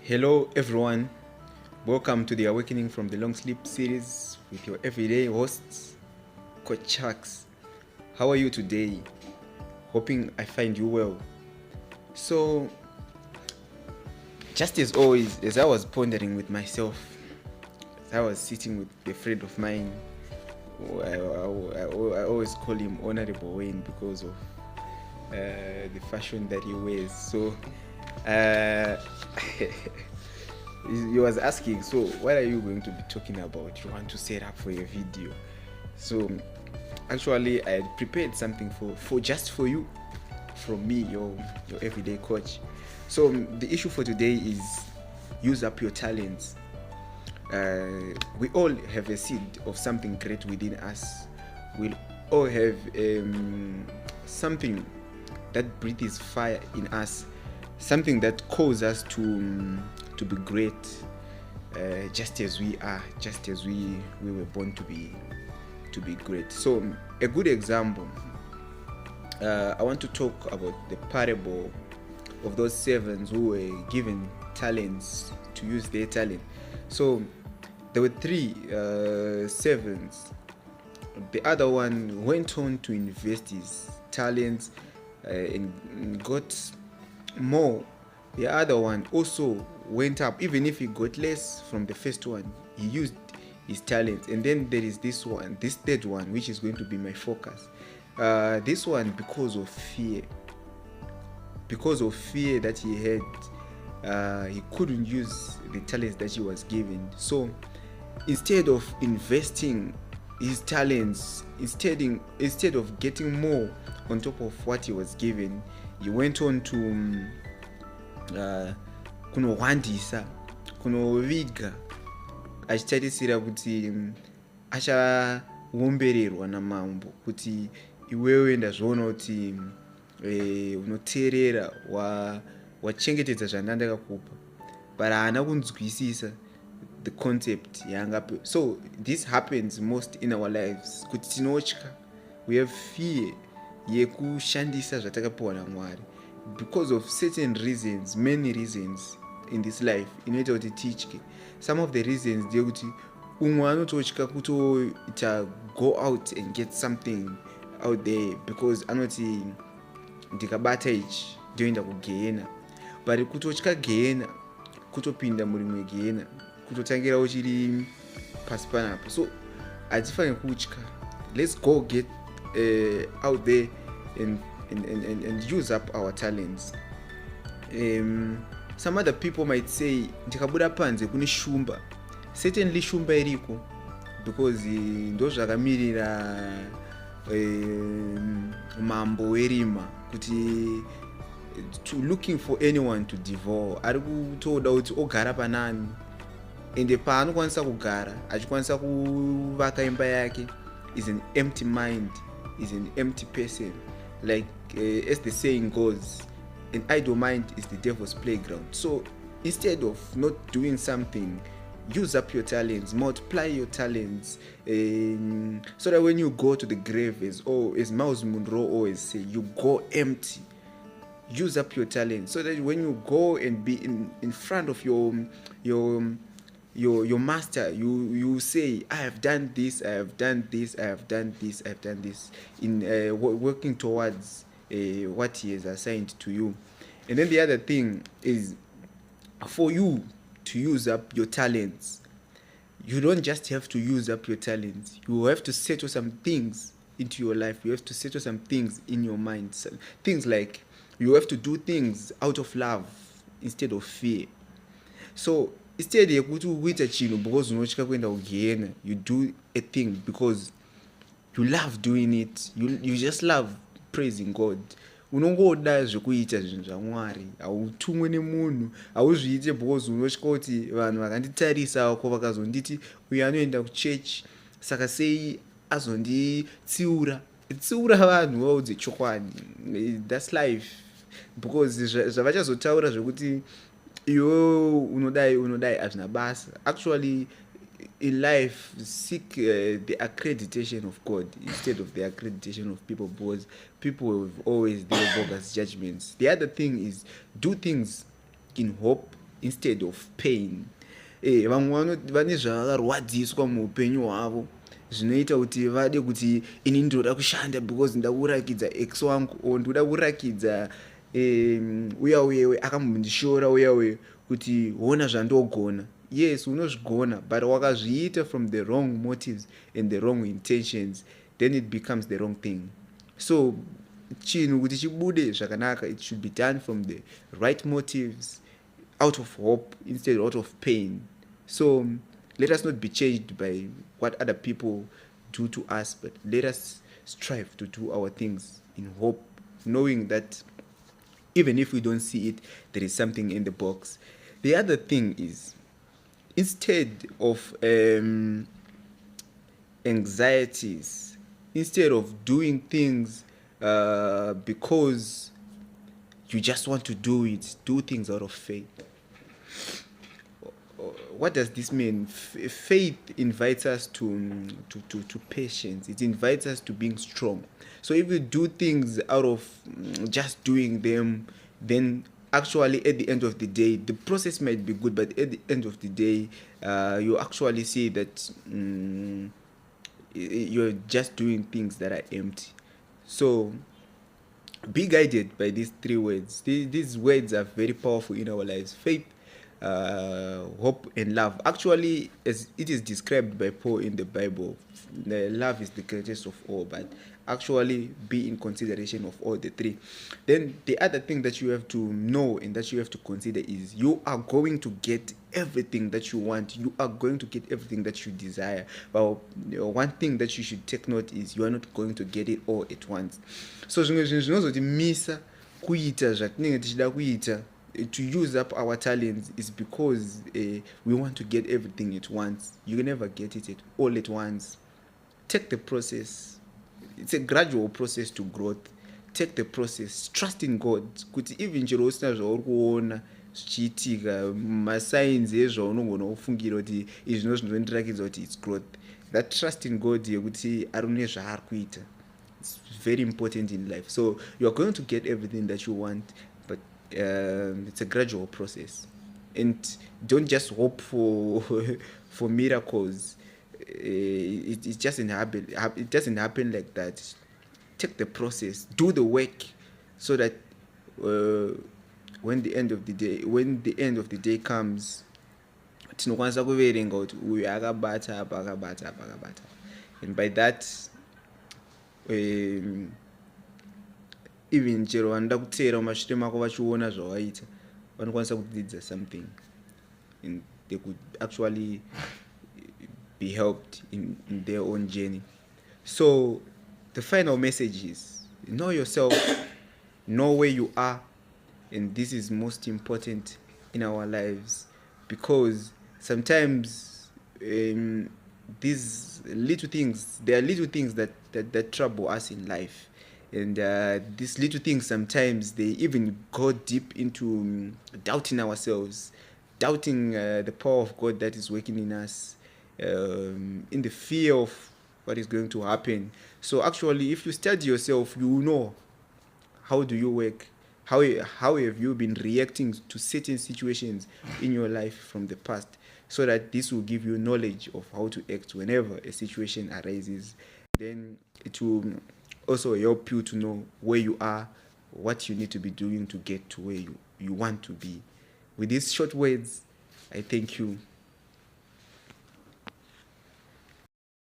Hello, everyone. Welcome to the Awakening from the Long Sleep series with your everyday hosts, Coach Chucks. How are you today? Hoping I find you well. So, just as always, as I was pondering with myself, as I was sitting with a friend of mine, I always call him Honorable Wayne because of the fashion that he wears. So, uh, he was asking, so what are you going to be talking about? You want to set up for a video? So actually I had prepared something for just for you from me, your everyday coach. So the issue for today is use up your talents. We all have a seed of something great within us. We all have something that breathes fire in us, something that calls us to be great, just as we are, just as we were born to be great. So a good example, I want to talk about the parable of those servants who were given talents to use their talent. So there were three servants. The other one went on to invest his talents and got more. The other one also went up, even if he got less from the first one. He used his talent. And then there is this third one, which is going to be my focus. This one, because of fear that he had, he couldn't use the talents that he was given. So instead of investing his talents, instead of getting more on top of what he was given, he went on to kunohwandisa, kunoviga, achitarisira kuti achaombererwa namambo kuti iwewe ndazviona kuti unoteerera wachengetedza zvandakakupa, but haana kunzwisisa the concept yaangape. So this happens most in our lives, kuti tinotya, we have fear yekushandisa zvatakapiwa naMwari because of certain reasons, many reasons in this life inoita kuti titye. Some of the reasons ndeyekuti umwe anototya kutoita go out and get something out there because anoti ndikabata ichi ndoenda kugehena, but kutotya gehena, kutopinda murimwe gehena, kutotangira uchiri pasi panapo. So hatifaniri kutya. Let's go get out there and use up our talents. Some other people might say ndikabuda panze kune shumba. Certainly shumba iriko because ndo zvakamirira mambo werima kuti to looking for anyone to devour. Ari kutoda kuti ogara panani, ende paanokwanisa kugara achikwanisa kuvaka imba yake is an empty mind, is an empty person. Like as the saying goes, an idle mind is the devil's playground. So instead of not doing something, use up your talents, multiply your talents, so that when you go to the grave, as Miles Monroe always say, you go empty. Use up your talents so that when you go and be in front of your master, you say, I have done this, I have done this, I have done this, I have done this, in working towards what he has assigned to you. And then the other thing is, for you to use up your talents, you don't just have to use up your talents, you have to settle some things into your life. You have to settle some things in your mind. Things like you have to do things out of love instead of fear. So instead yekuti uite chinhu because unotya kuenda kugehena, you do a thing because you love doing it. You just love praising God. Unongoda zvekuita zvinhu zvaMwari, hautumwe nemunhu, hauzviite because unotya kuti vanhu vakanditarisa ko vakazonditi uyu anoenda kuchechi saka sei azonditsiura vanhu vaudze chokwadi. That's life. Because zvavachazotaura zvekuti iwe unodai hazvina basa. Actually in life, seek the accreditation of God instead of the accreditation of people, because people have always their bogus judgments. The other thing is, do things in hope, instead of pain. Vamwe vane zvavakarwadziswa muupenyu hwavo zvinoita kuti vade kuti ini ndoda kushanda because ndakurakidza ex wangu or ndoda kurakidza uyawe akambondishora uyawe kuti hona zvandogona. Yes, unozvigona, but wakazviita from the wrong motives and the wrong intentions, then it becomes the wrong thing. So chinhu kuti chibude zvakanaka, it should be done from the right motives, out of hope instead out of pain. So let us not be changed by what other people do to us, but let us strive to do our things in hope, knowing that even if we don't see it, there is something in the box. The other thing is, instead of anxieties, instead of doing things because you just want to do it, do things out of faith. What does this mean? Faith invites us to patience. It invites us to being strong. So if you do things out of just doing them, then actually at the end of the day, the process might be good, but at the end of the day, you actually see that you're just doing things that are empty. So be guided by these three words. These words are very powerful in our lives. Faith, hope, and love. Actually, as it is described by Paul in the Bible, love is the greatest of all, but actually be in consideration of all the three. Then the other thing that you have to know and that you have to consider is you are going to get everything that you want. You are going to get everything that you desire. But one thing that you should take note is you are not going to get it all at once. So zvinozotimisa kuita zvatinenge tichida kuita, to use up our talents, is because we want to get everything at once. You can never get it all at once. Take the process. It's a gradual process to growth. Take the process. Trust in God. Kuti even chero usina zvauri kuona zvichiitika, masigns ezvaunogona kufungira kuti izvi ndizvo zvinondirakidza kuti it's growth. That trust in God yekuti ari une zvaari kuita, it's very important in life. So you are going to get everything that you want, but it's a gradual process. And don't just hope for miracles. It just it doesn't happen like that. Take the process, do the work, so that when the end of the day comes, tinokwanisa kuverenga kuti uyu akabata apa. And by that, even chero vanoda kuteera mumashure mako vachiona zvawaita, vanokwanisa kudzidza something, and they could actually be helped in their own journey. So the final message is, know yourself, know where you are, and this is most important in our lives, because sometimes these little things, there are little things that trouble us in life, and these little things sometimes they even go deep into doubting ourselves, doubting the power of God that is working in us, in the fear of what is going to happen. So actually, if you study yourself, you know how do you work, how have you been reacting to certain situations in your life from the past, so that this will give you knowledge of how to act whenever a situation arises. Then it will also help you to know where you are, what you need to be doing to get to where you want to be. With these short words, I thank you.